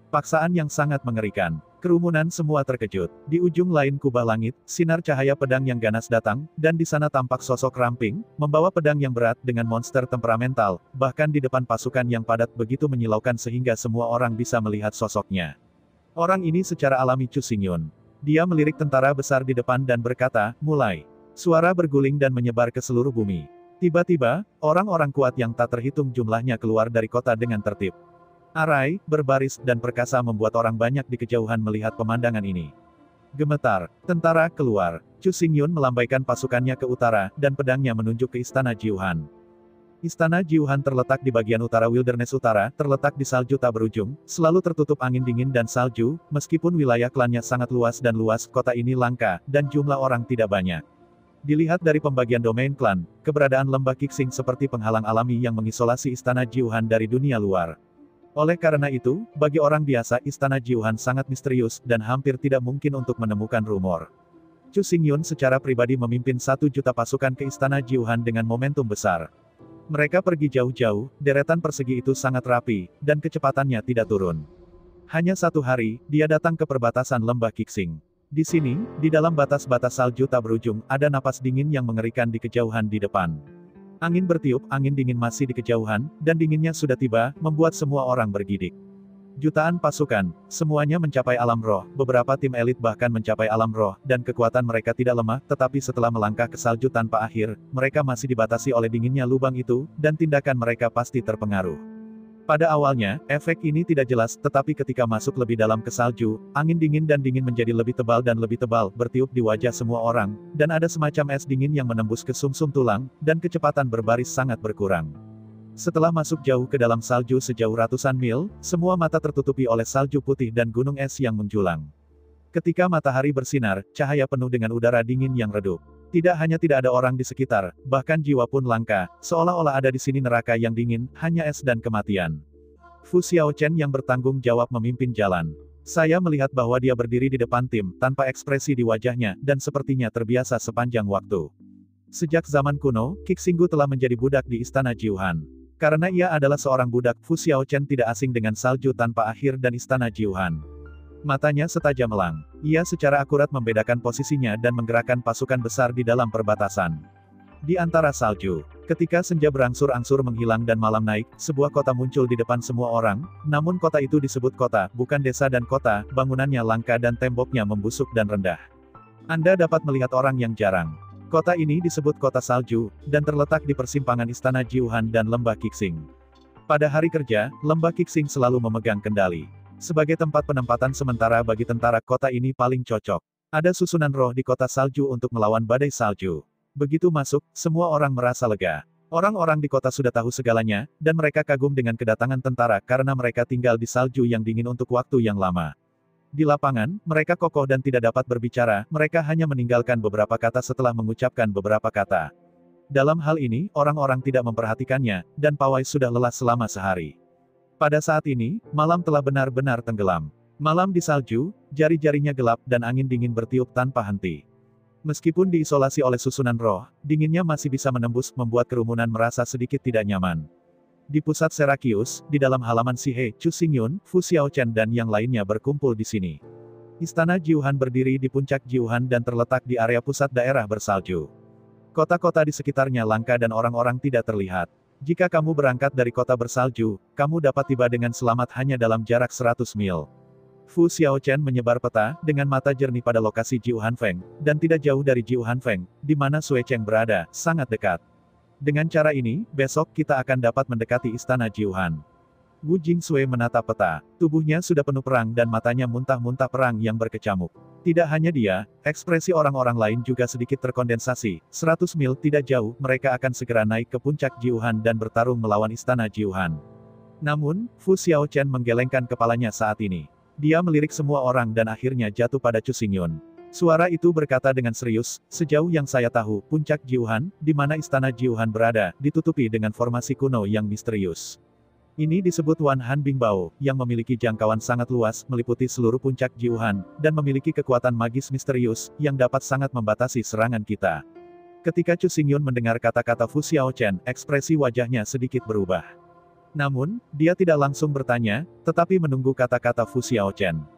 Paksaan yang sangat mengerikan. Kerumunan semua terkejut. Di ujung lain kubah langit, sinar cahaya pedang yang ganas datang, dan di sana tampak sosok ramping, membawa pedang yang berat dengan monster temperamental, bahkan di depan pasukan yang padat begitu menyilaukan sehingga semua orang bisa melihat sosoknya. Orang ini secara alami Chu Xingyun. Dia melirik tentara besar di depan dan berkata, mulai. Suara berguling dan menyebar ke seluruh bumi. Tiba-tiba, orang-orang kuat yang tak terhitung jumlahnya keluar dari kota dengan tertib. Arai, berbaris, dan perkasa membuat orang banyak di kejauhan melihat pemandangan ini. Gemetar, tentara keluar. Chu Xingyun melambaikan pasukannya ke utara, dan pedangnya menunjuk ke istana Jiuhan. Istana Jiuhan terletak di bagian utara Wilderness Utara, terletak di salju tak berujung, selalu tertutup angin dingin dan salju, meskipun wilayah klannya sangat luas dan luas, kota ini langka, dan jumlah orang tidak banyak. Dilihat dari pembagian domain klan, keberadaan lembah Qixing seperti penghalang alami yang mengisolasi istana Jiuhan dari dunia luar. Oleh karena itu, bagi orang biasa istana Jiuhan sangat misterius, dan hampir tidak mungkin untuk menemukan rumor. Chu Xingyun secara pribadi memimpin 1 juta pasukan ke istana Jiuhan dengan momentum besar. Mereka pergi jauh-jauh, deretan persegi itu sangat rapi, dan kecepatannya tidak turun. Hanya 1 hari, dia datang ke perbatasan lembah Qixing. Di sini, di dalam batas-batas salju tak berujung, ada napas dingin yang mengerikan di kejauhan di depan. Angin bertiup, angin dingin masih di kejauhan, dan dinginnya sudah tiba, membuat semua orang bergidik. Jutaan pasukan, semuanya mencapai alam roh, beberapa tim elit bahkan mencapai alam roh, dan kekuatan mereka tidak lemah, tetapi setelah melangkah ke salju tanpa akhir, mereka masih dibatasi oleh dinginnya lubang itu, dan tindakan mereka pasti terpengaruh. Pada awalnya, efek ini tidak jelas, tetapi ketika masuk lebih dalam ke salju, angin dingin dan dingin menjadi lebih tebal dan lebih tebal, bertiup di wajah semua orang, dan ada semacam es dingin yang menembus ke sumsum tulang, dan kecepatan berbaris sangat berkurang. Setelah masuk jauh ke dalam salju sejauh ratusan mil, semua mata tertutupi oleh salju putih dan gunung es yang menjulang. Ketika matahari bersinar, cahaya penuh dengan udara dingin yang redup. Tidak hanya tidak ada orang di sekitar, bahkan jiwa pun langka, seolah-olah ada di sini neraka yang dingin, hanya es dan kematian. Fu Xiaochen yang bertanggung jawab memimpin jalan. Saya melihat bahwa dia berdiri di depan tim, tanpa ekspresi di wajahnya, dan sepertinya terbiasa sepanjang waktu. Sejak zaman kuno, Qixinggu telah menjadi budak di istana Jiuhan. Karena ia adalah seorang budak, Fu Xiaochen tidak asing dengan salju tanpa akhir dan istana Jiuhan. Matanya setajam elang. Ia secara akurat membedakan posisinya dan menggerakkan pasukan besar di dalam perbatasan. Di antara salju, ketika senja berangsur-angsur menghilang dan malam naik, sebuah kota muncul di depan semua orang, namun kota itu disebut kota, bukan desa dan kota, bangunannya langka dan temboknya membusuk dan rendah. Anda dapat melihat orang yang jarang. Kota ini disebut kota salju, dan terletak di persimpangan istana Jiuhan dan lembah Qixing. Pada hari kerja, lembah Qixing selalu memegang kendali. Sebagai tempat penempatan sementara bagi tentara, kota ini paling cocok. Ada susunan roh di kota salju untuk melawan badai salju. Begitu masuk, semua orang merasa lega. Orang-orang di kota sudah tahu segalanya, dan mereka kagum dengan kedatangan tentara karena mereka tinggal di salju yang dingin untuk waktu yang lama. Di lapangan, mereka kokoh dan tidak dapat berbicara, mereka hanya meninggalkan beberapa kata setelah mengucapkan beberapa kata. Dalam hal ini, orang-orang tidak memperhatikannya, dan pawai sudah lelah selama sehari. Pada saat ini, malam telah benar-benar tenggelam. Malam di salju, jari-jarinya gelap dan angin dingin bertiup tanpa henti. Meskipun diisolasi oleh susunan roh, dinginnya masih bisa menembus, membuat kerumunan merasa sedikit tidak nyaman. Di pusat Serakius, di dalam halaman Sihe, Chu Xingyun, Fu Xiaochen dan yang lainnya berkumpul di sini. Istana Jiuhan berdiri di puncak Jiuhan dan terletak di area pusat daerah bersalju. Kota-kota di sekitarnya langka dan orang-orang tidak terlihat. Jika kamu berangkat dari kota bersalju, kamu dapat tiba dengan selamat hanya dalam jarak 100 mil. Fu Xiaochen menyebar peta, dengan mata jernih pada lokasi Jiuhanfeng, dan tidak jauh dari Jiuhanfeng, di mana Sui Cheng berada, sangat dekat. Dengan cara ini, besok kita akan dapat mendekati istana Jiuhan. Wu Jingsui menatap peta. Tubuhnya sudah penuh perang dan matanya muntah-muntah perang yang berkecamuk. Tidak hanya dia, ekspresi orang-orang lain juga sedikit terkondensasi. 100 mil tidak jauh, mereka akan segera naik ke puncak Jiuhan dan bertarung melawan istana Jiuhan. Namun, Fu Xiaochen menggelengkan kepalanya saat ini. Dia melirik semua orang dan akhirnya jatuh pada Chu Xingyun. Suara itu berkata dengan serius, sejauh yang saya tahu, puncak Jiuhan, di mana istana Jiuhan berada, ditutupi dengan formasi kuno yang misterius. Ini disebut Wan Han Bingbao, yang memiliki jangkauan sangat luas, meliputi seluruh puncak Jiuhan, dan memiliki kekuatan magis misterius, yang dapat sangat membatasi serangan kita. Ketika Chu Xingyun mendengar kata-kata Fu Xiaochen, ekspresi wajahnya sedikit berubah. Namun, dia tidak langsung bertanya, tetapi menunggu kata-kata Fu Xiaochen.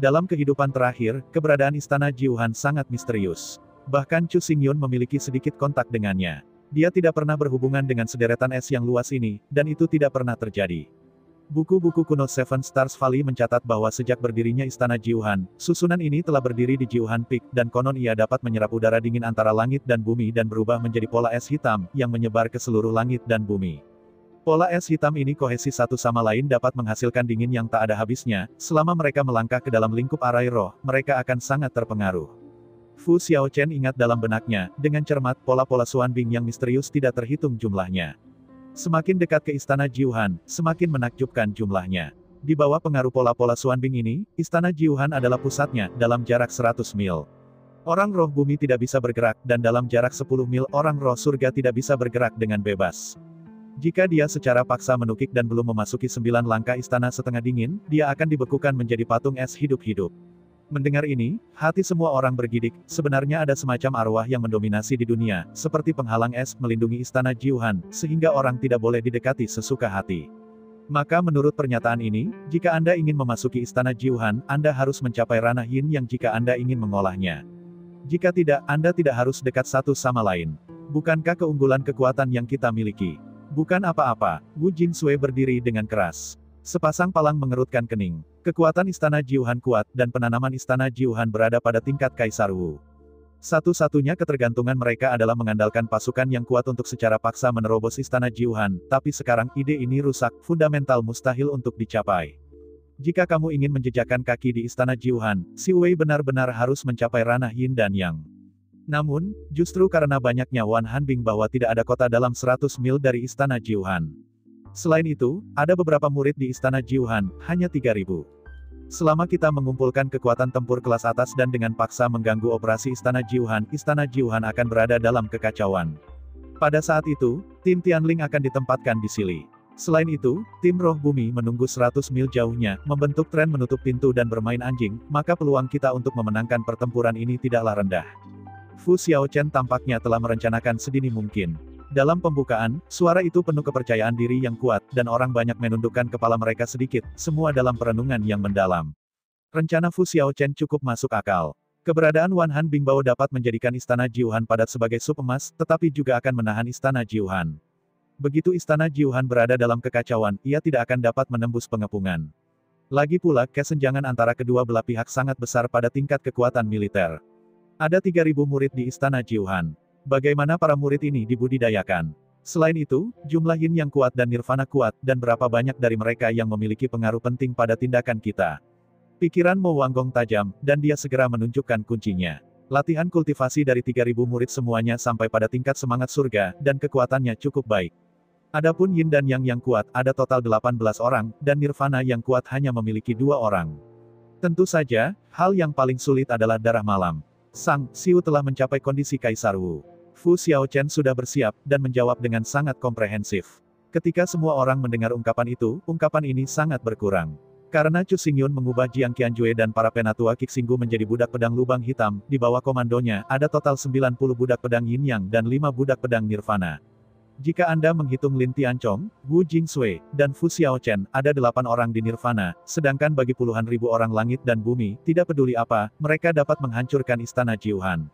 Dalam kehidupan terakhir, keberadaan istana Jiuhan sangat misterius. Bahkan Chu Xingyun memiliki sedikit kontak dengannya. Dia tidak pernah berhubungan dengan sederetan es yang luas ini, dan itu tidak pernah terjadi. Buku-buku kuno Seven Stars Valley mencatat bahwa sejak berdirinya istana Jiuhan, susunan ini telah berdiri di Jiuhan Peak, dan konon ia dapat menyerap udara dingin antara langit dan bumi dan berubah menjadi pola es hitam, yang menyebar ke seluruh langit dan bumi. Pola es hitam ini kohesi satu sama lain dapat menghasilkan dingin yang tak ada habisnya, selama mereka melangkah ke dalam lingkup arai roh, mereka akan sangat terpengaruh. Fu Xiaochen ingat dalam benaknya, dengan cermat, pola-pola Xuanbing yang misterius tidak terhitung jumlahnya. Semakin dekat ke istana Jiuhan, semakin menakjubkan jumlahnya. Di bawah pengaruh pola-pola Xuanbing ini, istana Jiuhan adalah pusatnya, dalam jarak 100 mil. Orang roh bumi tidak bisa bergerak, dan dalam jarak 10 mil, orang roh surga tidak bisa bergerak dengan bebas. Jika dia secara paksa menukik dan belum memasuki 9 langkah istana setengah dingin, dia akan dibekukan menjadi patung es hidup-hidup. Mendengar ini, hati semua orang bergidik, sebenarnya ada semacam arwah yang mendominasi di dunia, seperti penghalang es melindungi istana Jiuhan, sehingga orang tidak boleh didekati sesuka hati. Maka menurut pernyataan ini, jika Anda ingin memasuki istana Jiuhan, Anda harus mencapai ranah yin yang jika Anda ingin mengolahnya. Jika tidak, Anda tidak harus dekat satu sama lain. Bukankah keunggulan kekuatan yang kita miliki? Bukan apa-apa, Wu Jingsui berdiri dengan keras. Sepasang palang mengerutkan kening. Kekuatan Istana Jiuhan kuat, dan penanaman Istana Jiuhan berada pada tingkat Kaisar Wu. Satu-satunya ketergantungan mereka adalah mengandalkan pasukan yang kuat untuk secara paksa menerobos Istana Jiuhan, tapi sekarang ide ini rusak, fundamental mustahil untuk dicapai. Jika kamu ingin menjejakkan kaki di Istana Jiuhan, Si Wei benar-benar harus mencapai ranah Yin dan Yang. Namun, justru karena banyaknya Wan Hanbing bahwa tidak ada kota dalam 100 mil dari Istana Jiuhan. Selain itu, ada beberapa murid di Istana Jiuhan, hanya 3.000. Selama kita mengumpulkan kekuatan tempur kelas atas dan dengan paksa mengganggu operasi Istana Jiuhan akan berada dalam kekacauan. Pada saat itu, tim Tianling akan ditempatkan di sini. Selain itu, tim Roh Bumi menunggu 100 mil jauhnya, membentuk tren menutup pintu dan bermain anjing, maka peluang kita untuk memenangkan pertempuran ini tidaklah rendah. Fu Xiaochen tampaknya telah merencanakan sedini mungkin. Dalam pembukaan, suara itu penuh kepercayaan diri yang kuat, dan orang banyak menundukkan kepala mereka sedikit, semua dalam perenungan yang mendalam. Rencana Fu Xiaochen cukup masuk akal. Keberadaan Wan Han Bingbao dapat menjadikan Istana Jiuhan padat sebagai sup emas, tetapi juga akan menahan Istana Jiuhan. Begitu Istana Jiuhan berada dalam kekacauan, ia tidak akan dapat menembus pengepungan. Lagi pula, kesenjangan antara kedua belah pihak sangat besar pada tingkat kekuatan militer. Ada 3.000 murid di Istana Jiuhan. Bagaimana para murid ini dibudidayakan? Selain itu, jumlah Yin yang kuat dan Nirvana kuat, dan berapa banyak dari mereka yang memiliki pengaruh penting pada tindakan kita. Pikiran Mo Wanggong tajam, dan dia segera menunjukkan kuncinya. Latihan kultivasi dari 3.000 murid semuanya sampai pada tingkat semangat surga, dan kekuatannya cukup baik. Adapun Yin dan Yang kuat, ada total 18 orang, dan Nirvana yang kuat hanya memiliki 2 orang. Tentu saja, hal yang paling sulit adalah darah malam. Sang Xiu telah mencapai kondisi Kaisar Wu. Fu Xiaochen sudah bersiap, dan menjawab dengan sangat komprehensif. Ketika semua orang mendengar ungkapan itu, ungkapan ini sangat berkurang. Karena Chu Xingyun mengubah Jiang Qianjue dan para penatua Kixinggu menjadi budak pedang lubang hitam, di bawah komandonya, ada total 90 budak pedang Yin Yang dan 5 budak pedang Nirvana. Jika Anda menghitung Lin Tianchong, Wu Jingsui, dan Fu Xiaochen, ada 8 orang di Nirvana, sedangkan bagi puluhan ribu orang langit dan bumi, tidak peduli apa, mereka dapat menghancurkan Istana Jiuhan.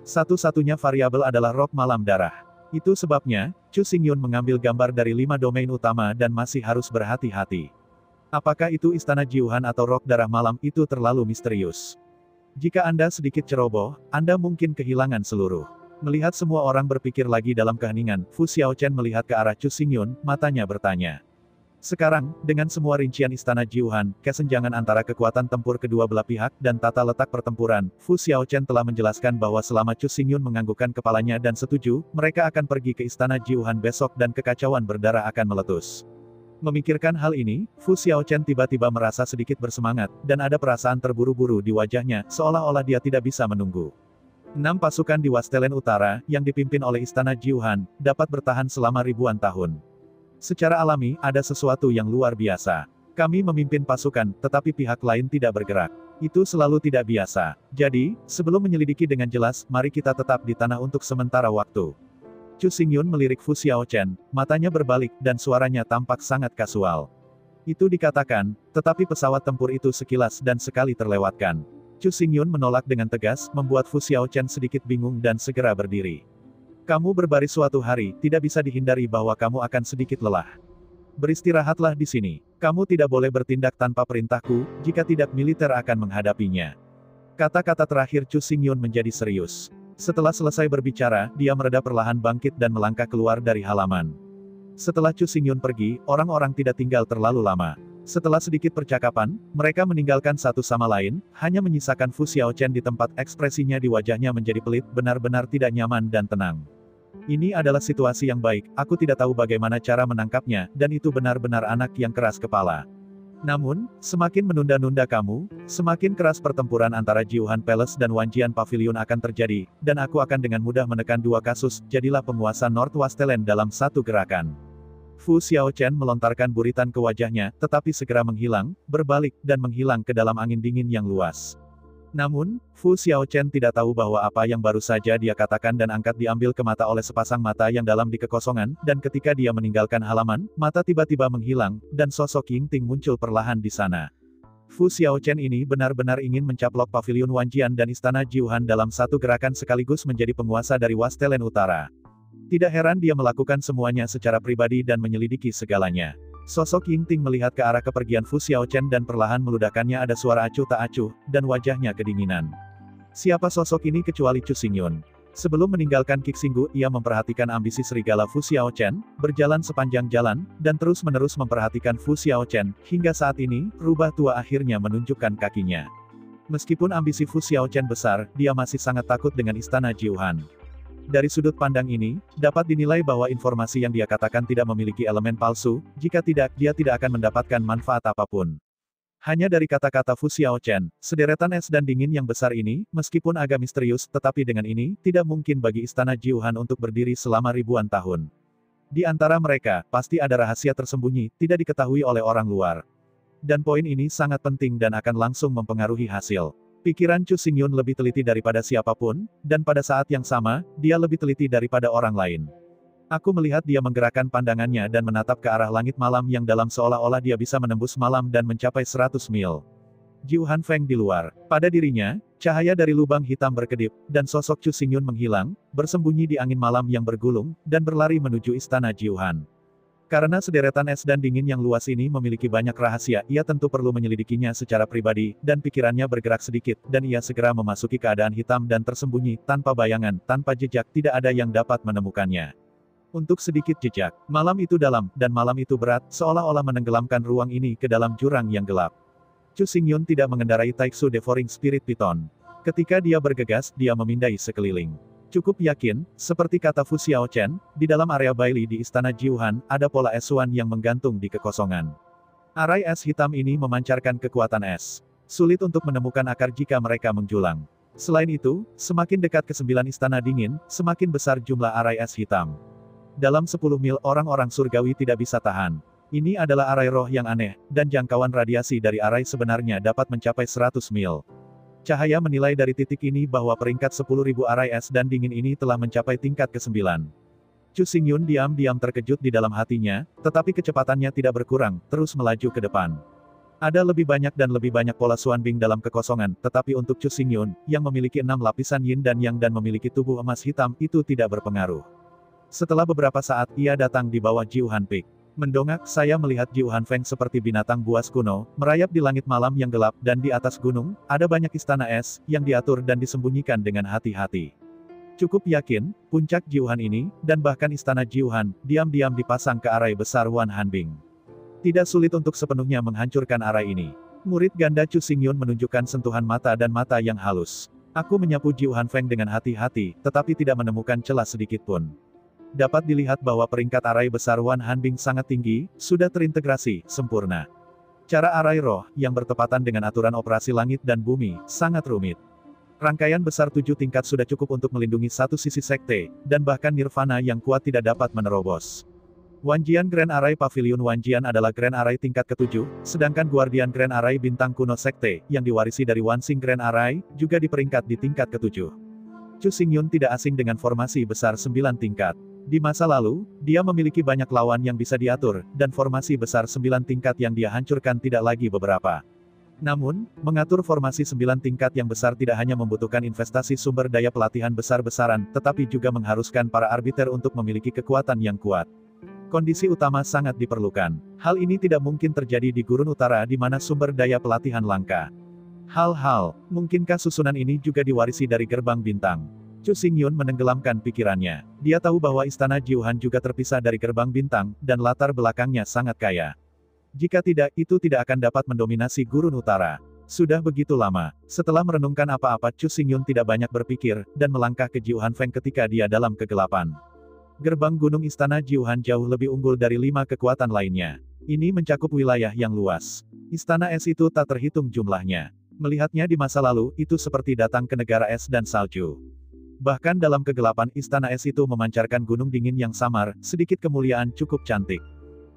Satu-satunya variabel adalah rok malam darah. Itu sebabnya, Chu Xingyun mengambil gambar dari 5 domain utama dan masih harus berhati-hati. Apakah itu Istana Jiuhan atau rok darah malam itu terlalu misterius. Jika Anda sedikit ceroboh, Anda mungkin kehilangan seluruh. Melihat semua orang berpikir lagi dalam keheningan, Fu Xiaochen melihat ke arah Chu Xingyun, matanya bertanya. Sekarang, dengan semua rincian Istana Jiuhan, kesenjangan antara kekuatan tempur kedua belah pihak, dan tata letak pertempuran, Fu Xiaochen telah menjelaskan bahwa selama Chu Xingyun menganggukkan kepalanya dan setuju, mereka akan pergi ke Istana Jiuhan besok dan kekacauan berdarah akan meletus. Memikirkan hal ini, Fu Xiaochen tiba-tiba merasa sedikit bersemangat, dan ada perasaan terburu-buru di wajahnya, seolah-olah dia tidak bisa menunggu. 6 pasukan di Wastelen Utara, yang dipimpin oleh Istana Jiuhan, dapat bertahan selama ribuan tahun. Secara alami, ada sesuatu yang luar biasa. Kami memimpin pasukan, tetapi pihak lain tidak bergerak. Itu selalu tidak biasa. Jadi, sebelum menyelidiki dengan jelas, mari kita tetap di tanah untuk sementara waktu. Chu Xingyun melirik Fu Xiaochen, matanya berbalik, dan suaranya tampak sangat kasual. Itu dikatakan, tetapi pesawat tempur itu sekilas dan sekali terlewatkan. Chu Xingyun menolak dengan tegas, membuat Fu Xiaochen sedikit bingung dan segera berdiri. Kamu berbaris suatu hari, tidak bisa dihindari bahwa kamu akan sedikit lelah. Beristirahatlah di sini. Kamu tidak boleh bertindak tanpa perintahku, jika tidak militer akan menghadapinya. Kata-kata terakhir Chu Xingyun menjadi serius. Setelah selesai berbicara, dia mereda perlahan bangkit dan melangkah keluar dari halaman. Setelah Chu Xingyun pergi, orang-orang tidak tinggal terlalu lama. Setelah sedikit percakapan, mereka meninggalkan satu sama lain, hanya menyisakan Fu Xiaochen di tempat. Ekspresinya di wajahnya menjadi pelit, benar-benar tidak nyaman dan tenang. Ini adalah situasi yang baik, aku tidak tahu bagaimana cara menangkapnya, dan itu benar-benar anak yang keras kepala. Namun, semakin menunda-nunda kamu, semakin keras pertempuran antara Jiuhan Palace dan Wanjian Pavilion akan terjadi, dan aku akan dengan mudah menekan 2 kasus, jadilah penguasa North Wastelen dalam satu gerakan. Fu Xiaochen melontarkan buritan ke wajahnya, tetapi segera menghilang, berbalik, dan menghilang ke dalam angin dingin yang luas. Namun, Fu Xiaochen tidak tahu bahwa apa yang baru saja dia katakan dan angkat diambil ke mata oleh sepasang mata yang dalam di kekosongan, dan ketika dia meninggalkan halaman, mata tiba-tiba menghilang, dan sosok Ying Ting muncul perlahan di sana. Fu Xiaochen ini benar-benar ingin mencaplok Pavilion Wanjian dan Istana Jiuhan dalam satu gerakan sekaligus menjadi penguasa dari Wastelen Utara. Tidak heran dia melakukan semuanya secara pribadi dan menyelidiki segalanya. Sosok Yingting melihat ke arah kepergian Fu Xiaochen dan perlahan meludahkannya ada suara acuh tak acuh, dan wajahnya kedinginan. Siapa sosok ini kecuali Chu Xingyun? Sebelum meninggalkan Qixinggu, ia memperhatikan ambisi serigala Fu Xiaochen, berjalan sepanjang jalan, dan terus-menerus memperhatikan Fu Xiaochen, hingga saat ini, rubah tua akhirnya menunjukkan kakinya. Meskipun ambisi Fu Xiaochen besar, dia masih sangat takut dengan istana Jiuhan. Dari sudut pandang ini, dapat dinilai bahwa informasi yang dia katakan tidak memiliki elemen palsu, jika tidak, dia tidak akan mendapatkan manfaat apapun. Hanya dari kata-kata Fu Xiaochen, sederetan es dan dingin yang besar ini, meskipun agak misterius, tetapi dengan ini, tidak mungkin bagi istana Jiuhan untuk berdiri selama ribuan tahun. Di antara mereka, pasti ada rahasia tersembunyi, tidak diketahui oleh orang luar. Dan poin ini sangat penting dan akan langsung mempengaruhi hasil. Pikiran Chu Xingyun lebih teliti daripada siapapun, dan pada saat yang sama, dia lebih teliti daripada orang lain. Aku melihat dia menggerakkan pandangannya dan menatap ke arah langit malam yang dalam seolah-olah dia bisa menembus malam dan mencapai 100 mil. Jiuhan Feng di luar. Pada dirinya, cahaya dari lubang hitam berkedip, dan sosok Chu Xingyun menghilang, bersembunyi di angin malam yang bergulung, dan berlari menuju istana Jiuhan. Karena sederetan es dan dingin yang luas ini memiliki banyak rahasia, ia tentu perlu menyelidikinya secara pribadi, dan pikirannya bergerak sedikit, dan ia segera memasuki keadaan hitam dan tersembunyi, tanpa bayangan, tanpa jejak, tidak ada yang dapat menemukannya. Untuk sedikit jejak, malam itu dalam, dan malam itu berat, seolah-olah menenggelamkan ruang ini ke dalam jurang yang gelap. Chu Xingyun tidak mengendarai Taiksu Devouring Spirit Python. Ketika dia bergegas, dia memindai sekeliling. Cukup yakin, seperti kata Fu Xiaochen, di dalam area Bailey di istana Jiuhan, ada pola esuan yang menggantung di kekosongan. Arai es hitam ini memancarkan kekuatan es. Sulit untuk menemukan akar jika mereka menjulang. Selain itu, semakin dekat ke 9 istana dingin, semakin besar jumlah arai es hitam. Dalam 10 mil orang-orang surgawi tidak bisa tahan. Ini adalah arai roh yang aneh, dan jangkauan radiasi dari arai sebenarnya dapat mencapai 100 mil. Cahaya menilai dari titik ini bahwa peringkat 10.000 arai es dan dingin ini telah mencapai tingkat ke-9. Chu Xingyun diam-diam terkejut di dalam hatinya, tetapi kecepatannya tidak berkurang, terus melaju ke depan. Ada lebih banyak dan lebih banyak pola Xuanbing dalam kekosongan, tetapi untuk Chu Xingyun, yang memiliki 6 lapisan yin dan yang dan memiliki tubuh emas hitam, itu tidak berpengaruh. Setelah beberapa saat, ia datang di bawah Jiuhan Peak. Mendongak, saya melihat Jiuhan Feng seperti binatang buas kuno, merayap di langit malam yang gelap, dan di atas gunung, ada banyak istana es, yang diatur dan disembunyikan dengan hati-hati. Cukup yakin, puncak Jiuhan ini, dan bahkan istana Jiuhan, diam-diam dipasang ke arai besar Wan Hanbing. Tidak sulit untuk sepenuhnya menghancurkan arai ini. Murid ganda Chu Xingyun menunjukkan sentuhan mata dan mata yang halus. Aku menyapu Jiuhan Feng dengan hati-hati, tetapi tidak menemukan celah sedikitpun. Dapat dilihat bahwa peringkat arai besar Wan Hanbing sangat tinggi, sudah terintegrasi, sempurna. Cara arai roh, yang bertepatan dengan aturan operasi langit dan bumi, sangat rumit. Rangkaian besar 7 tingkat sudah cukup untuk melindungi satu sisi sekte, dan bahkan nirvana yang kuat tidak dapat menerobos. Wanjian Grand Array Pavilion Wanjian adalah Grand Array tingkat ke-7, sedangkan Guardian Grand Array bintang kuno sekte, yang diwarisi dari Wansing Grand Array, juga diperingkat di tingkat ke-7. Chu Xingyun tidak asing dengan formasi besar 9 tingkat. Di masa lalu, dia memiliki banyak lawan yang bisa diatur, dan formasi besar 9 tingkat yang dia hancurkan tidak lagi beberapa. Namun, mengatur formasi 9 tingkat yang besar tidak hanya membutuhkan investasi sumber daya pelatihan besar-besaran, tetapi juga mengharuskan para arbiter untuk memiliki kekuatan yang kuat. Kondisi utama sangat diperlukan. Hal ini tidak mungkin terjadi di Gurun Utara di mana sumber daya pelatihan langka. Mungkinkah susunan ini juga diwarisi dari Gerbang Bintang? Chu Xingyun menenggelamkan pikirannya. Dia tahu bahwa istana Jiuhan juga terpisah dari Gerbang Bintang, dan latar belakangnya sangat kaya. Jika tidak, itu tidak akan dapat mendominasi Gurun Utara. Sudah begitu lama. Setelah merenungkan apa-apa, Chu Xingyun tidak banyak berpikir, dan melangkah ke Jiuhan Feng ketika dia dalam kegelapan. Gerbang gunung istana Jiuhan jauh lebih unggul dari 5 kekuatan lainnya. Ini mencakup wilayah yang luas. Istana es itu tak terhitung jumlahnya. Melihatnya di masa lalu, itu seperti datang ke negara es dan salju. Bahkan dalam kegelapan, istana es itu memancarkan gunung dingin yang samar, sedikit kemuliaan cukup cantik.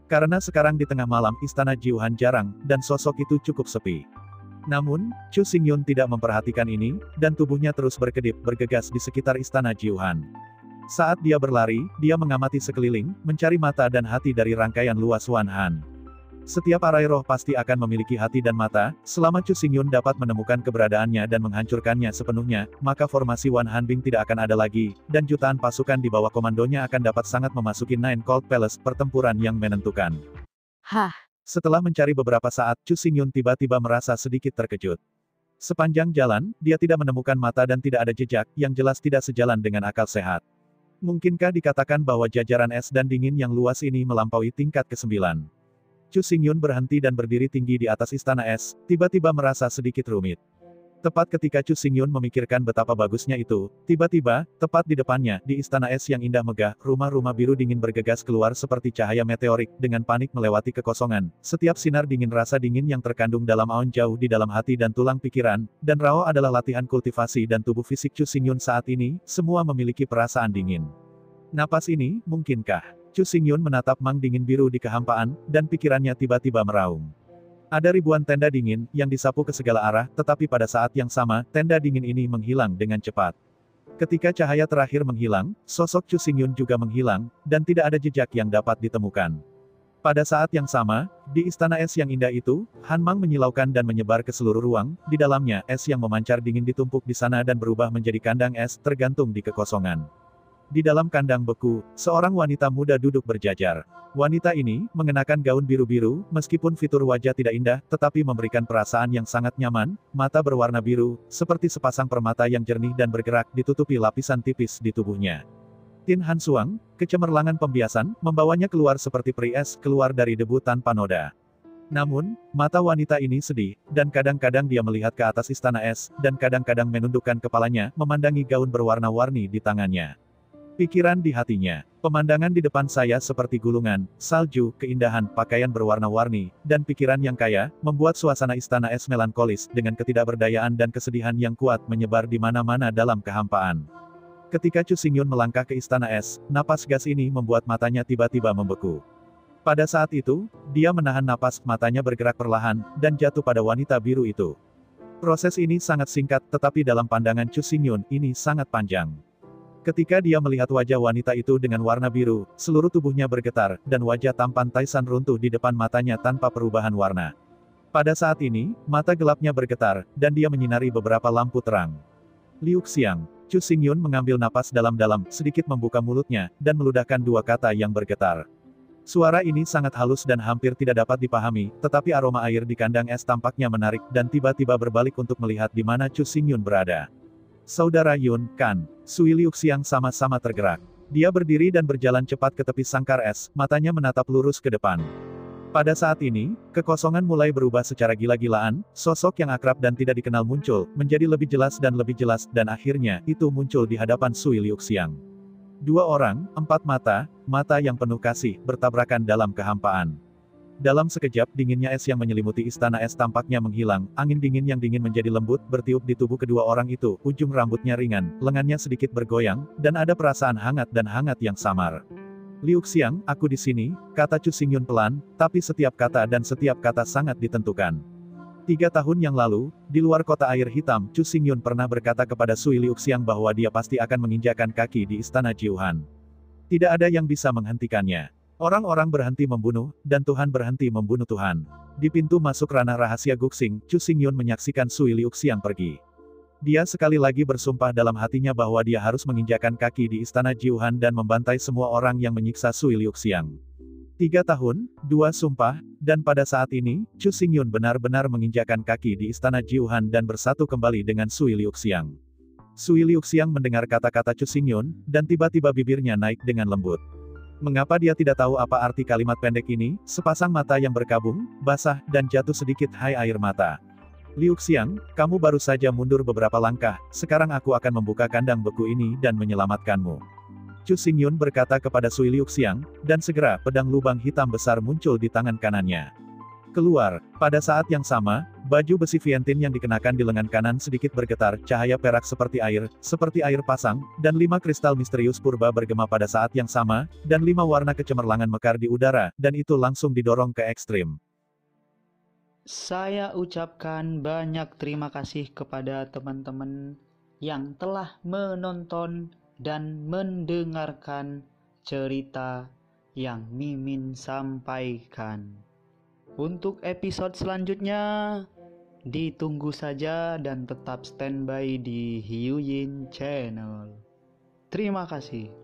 Karena sekarang di tengah malam, istana Jiuhan jarang, dan sosok itu cukup sepi. Namun, Chu Xingyun tidak memperhatikan ini, dan tubuhnya terus berkedip, bergegas di sekitar istana Jiuhan. Saat dia berlari, dia mengamati sekeliling, mencari mata dan hati dari rangkaian luas Wan Han. Setiap arai roh pasti akan memiliki hati dan mata, selama Chu Xingyun dapat menemukan keberadaannya dan menghancurkannya sepenuhnya, maka formasi Wan Hanbing tidak akan ada lagi, dan jutaan pasukan di bawah komandonya akan dapat sangat memasuki Nine Cold Palace, pertempuran yang menentukan. Hah, Setelah mencari beberapa saat, Chu Xingyun tiba-tiba merasa sedikit terkejut. Sepanjang jalan, dia tidak menemukan mata dan tidak ada jejak, yang jelas tidak sejalan dengan akal sehat. Mungkinkah dikatakan bahwa jajaran es dan dingin yang luas ini melampaui tingkat ke-9? Chu Xingyun berhenti dan berdiri tinggi di atas istana es, tiba-tiba merasa sedikit rumit. Tepat ketika Chu Xingyun memikirkan betapa bagusnya itu, tiba-tiba, tepat di depannya, di istana es yang indah megah, rumah-rumah biru dingin bergegas keluar seperti cahaya meteorik, dengan panik melewati kekosongan. Setiap sinar dingin rasa dingin yang terkandung dalam awan jauh di dalam hati dan tulang pikiran, dan Rao adalah latihan kultivasi dan tubuh fisik Chu Xingyun saat ini, semua memiliki perasaan dingin. Napas ini, mungkinkah? Chu Xingyun menatap Mang dingin biru di kehampaan, dan pikirannya tiba-tiba meraung. Ada ribuan tenda dingin, yang disapu ke segala arah, tetapi pada saat yang sama, tenda dingin ini menghilang dengan cepat. Ketika cahaya terakhir menghilang, sosok Chu Xingyun juga menghilang, dan tidak ada jejak yang dapat ditemukan. Pada saat yang sama, di istana es yang indah itu, Han Mang menyilaukan dan menyebar ke seluruh ruang, di dalamnya, es yang memancar dingin ditumpuk di sana dan berubah menjadi kandang es, tergantung di kekosongan. Di dalam kandang beku, seorang wanita muda duduk berjajar. Wanita ini, mengenakan gaun biru-biru, meskipun fitur wajah tidak indah, tetapi memberikan perasaan yang sangat nyaman, mata berwarna biru, seperti sepasang permata yang jernih dan bergerak, ditutupi lapisan tipis di tubuhnya. Tin Han Suang, kecemerlangan pembiasan, membawanya keluar seperti peri es, keluar dari debu tanpa noda. Namun, mata wanita ini sedih, dan kadang-kadang dia melihat ke atas istana es, dan kadang-kadang menundukkan kepalanya, memandangi gaun berwarna-warni di tangannya. Pikiran di hatinya. Pemandangan di depan saya seperti gulungan, salju, keindahan, pakaian berwarna-warni, dan pikiran yang kaya, membuat suasana istana es melankolis, dengan ketidakberdayaan dan kesedihan yang kuat menyebar di mana-mana dalam kehampaan. Ketika Chu Xingyun melangkah ke istana es, napas gas ini membuat matanya tiba-tiba membeku. Pada saat itu, dia menahan napas, matanya bergerak perlahan, dan jatuh pada wanita biru itu. Proses ini sangat singkat, tetapi dalam pandangan Chu Xingyun, ini sangat panjang. Ketika dia melihat wajah wanita itu dengan warna biru, seluruh tubuhnya bergetar, dan wajah tampan Taisan runtuh di depan matanya tanpa perubahan warna. Pada saat ini, mata gelapnya bergetar, dan dia menyinari beberapa lampu terang. Liu Xiang. Chu Xingyun mengambil napas dalam-dalam, sedikit membuka mulutnya, dan meludahkan dua kata yang bergetar. Suara ini sangat halus dan hampir tidak dapat dipahami, tetapi aroma air di kandang es tampaknya menarik, dan tiba-tiba berbalik untuk melihat di mana Chu Xingyun berada. Saudara Yun, Kan, Sui Liu Xiang sama-sama tergerak. Dia berdiri dan berjalan cepat ke tepi sangkar es, matanya menatap lurus ke depan. Pada saat ini, kekosongan mulai berubah secara gila-gilaan, sosok yang akrab dan tidak dikenal muncul, menjadi lebih jelas, dan akhirnya, itu muncul di hadapan Sui Liu Xiang. Dua orang, empat mata, mata yang penuh kasih, bertabrakan dalam kehampaan. Dalam sekejap, dinginnya es yang menyelimuti istana es tampaknya menghilang, angin dingin yang dingin menjadi lembut, bertiup di tubuh kedua orang itu, ujung rambutnya ringan, lengannya sedikit bergoyang, dan ada perasaan hangat yang samar. Liu Xiang, aku di sini, kata Chu Xingyun pelan, tapi setiap kata dan setiap kata sangat ditentukan. 3 tahun yang lalu, di luar kota air hitam, Chu Xingyun pernah berkata kepada Sui Liu Xiang bahwa dia pasti akan menginjakan kaki di istana Jiuhan. Tidak ada yang bisa menghentikannya. Orang-orang berhenti membunuh, dan Tuhan berhenti membunuh Tuhan. Di pintu masuk ranah rahasia Guxing, Chu Xingyun menyaksikan Sui Liu Xiang pergi. Dia sekali lagi bersumpah dalam hatinya bahwa dia harus menginjakan kaki di istana Jiuhan dan membantai semua orang yang menyiksa Sui Liu Xiang. 3 tahun, 2 sumpah, dan pada saat ini, Chu Xingyun benar-benar menginjakan kaki di istana Jiuhan dan bersatu kembali dengan Sui Liu Xiang. Sui Liu Xiang mendengar kata-kata Chu Xingyun, dan tiba-tiba bibirnya naik dengan lembut. Mengapa dia tidak tahu apa arti kalimat pendek ini? Sepasang mata yang berkabung, basah, dan jatuh sedikit air mata. Liu Xiang, kamu baru saja mundur beberapa langkah, sekarang aku akan membuka kandang beku ini dan menyelamatkanmu. Chu Xingyun berkata kepada Sui Liu Xiang, dan segera pedang lubang hitam besar muncul di tangan kanannya. Keluar. Pada saat yang sama, baju besi Vientin yang dikenakan di lengan kanan sedikit bergetar, cahaya perak seperti air pasang, dan 5 kristal misterius purba bergema pada saat yang sama, dan 5 warna kecemerlangan mekar di udara, dan itu langsung didorong ke ekstrim. Saya ucapkan banyak terima kasih kepada teman-teman yang telah menonton dan mendengarkan cerita yang Mimin sampaikan. Untuk episode selanjutnya, ditunggu saja dan tetap standby di Hiu Yin Channel. Terima kasih.